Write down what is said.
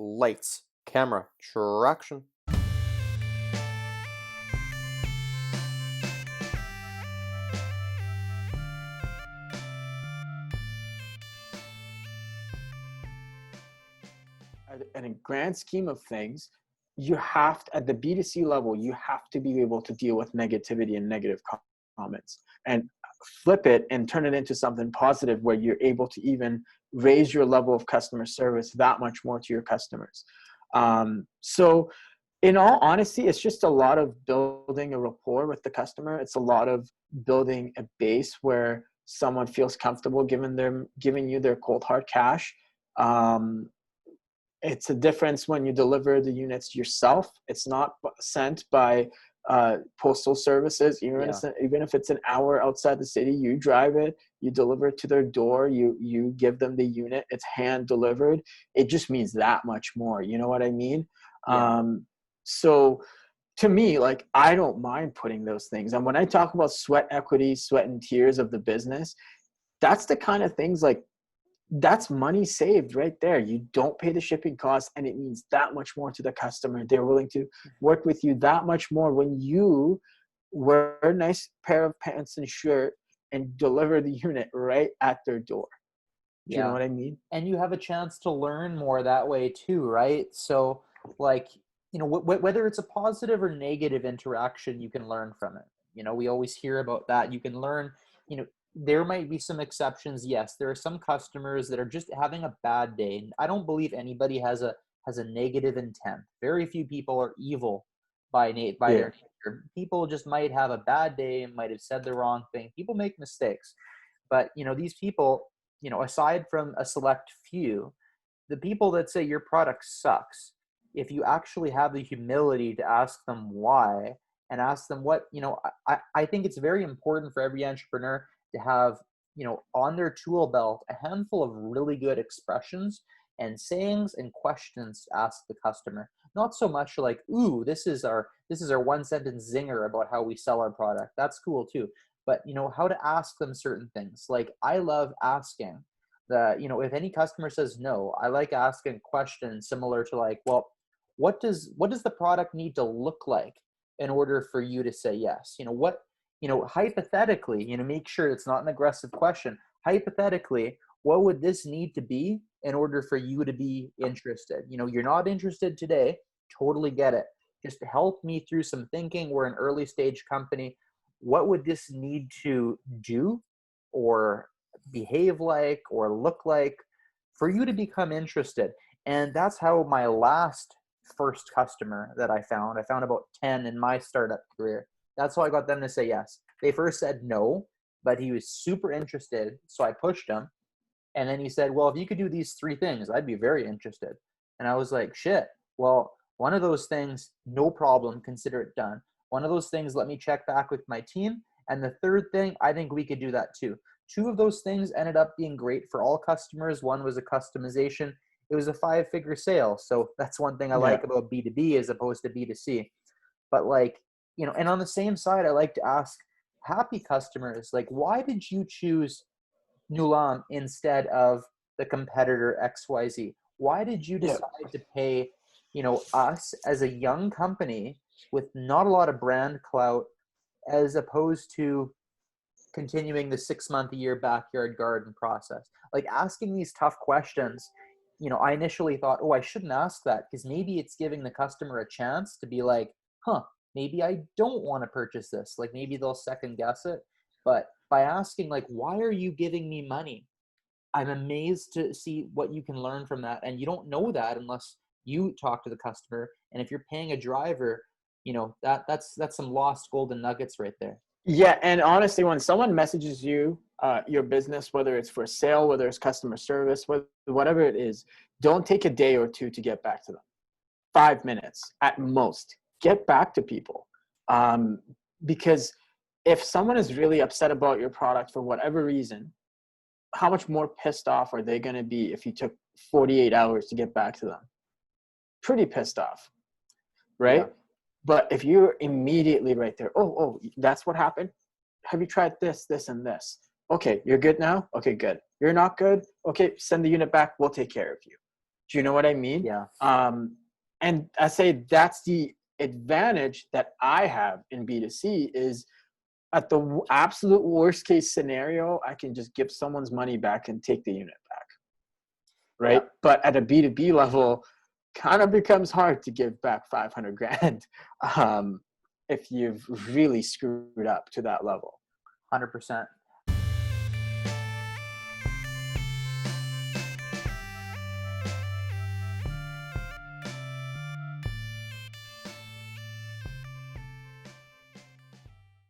Lights, camera, traction. In a grand scheme of things, you have to, at the B2C level, you have to be able to deal with negativity and negative comments and flip it and turn it into something positive where you're able to even raise your level of customer service that much more to your customers. So in all honesty, it's just a lot of building a rapport with the customer. It's a lot of building a base where someone feels comfortable giving you their cold hard cash. It's a difference when you deliver the units yourself. It's not sent by postal services. Even if it's an hour outside the city, you drive it, you deliver it to their door, you give them the unit, it's hand delivered. It just means that much more. You know what I mean? Yeah. So to me, like, I don't mind putting those things. And when I talk about sweat equity, sweat and tears of the business, that's the kind of things, like, that's money saved right there. You don't pay the shipping costs, and it means that much more to the customer. They're willing to work with you that much more when you wear a nice pair of pants and shirt and deliver the unit right at their door. Do you know Yeah. what I mean? And you have a chance to learn more that way too, right? So like, whether it's a positive or negative interaction, you can learn from it. We always hear about that. You can learn, there might be some exceptions. Yes, there are some customers that are just having a bad day. I don't believe anybody has a negative intent. Very few people are evil by their nature. People just might have a bad day and might have said the wrong thing. People make mistakes. But, these people, aside from a select few, the people that say your product sucks, if you actually have the humility to ask them why and ask them what, I think it's very important for every entrepreneur to have, on their tool belt, a handful of really good expressions and sayings and questions to ask the customer. Not so much like, ooh, this is our one sentence zinger about how we sell our product. That's cool too. But, how to ask them certain things. Like, I love asking if any customer says no, I like asking questions similar to like, well, what does the product need to look like in order for you to say yes? Hypothetically, make sure it's not an aggressive question. Hypothetically, what would this need to be in order for you to be interested? You're not interested today. Totally get it. Just help me through some thinking. We're an early stage company. What would this need to do or behave like or look like for you to become interested? And that's how my first customer that I found about 10 in my startup career. That's how I got them to say yes. They first said no, but he was super interested. So I pushed him. And then he said, well, if you could do these 3 things, I'd be very interested. And I was like, shit, well, one of those things, no problem, consider it done. One of those things, let me check back with my team. And the third thing, I think we could do that too. 2 of those things ended up being great for all customers. One was a customization. It was a 5-figure sale. So that's one thing I like about B2B as opposed to B2C. But like, and on the same side, I like to ask happy customers, like, why did you choose Nulam instead of the competitor XYZ? Why did you decide to pay, us as a young company with not a lot of brand clout as opposed to continuing the 6-month-a-year backyard garden process? Like, asking these tough questions, I initially thought, oh, I shouldn't ask that because maybe it's giving the customer a chance to be like, maybe I don't want to purchase this. Like, maybe they'll second guess it. But by asking, like, why are you giving me money? I'm amazed to see what you can learn from that. And you don't know that unless you talk to the customer. And if you're paying a driver, that's some lost golden nuggets right there. Yeah, and honestly, when someone messages you, your business, whether it's for sale, whether it's customer service, whatever it is, don't take a day or 2 to get back to them. 5 minutes at most. Get back to people. Because if someone is really upset about your product for whatever reason, how much more pissed off are they going to be if you took 48 hours to get back to them? Pretty pissed off, right? Yeah. But if you're immediately right there, oh, that's what happened? Have you tried this, this, and this? Okay, you're good now? Okay, good. You're not good? Okay, send the unit back. We'll take care of you. Do you know what I mean? Yeah. And I say that's the advantage that I have in B2C is at the absolute worst case scenario, I can just give someone's money back and take the unit back. Right. Yeah. But at a B2B level, kind of becomes hard to give back 500 grand if you've really screwed up to that level. 100%.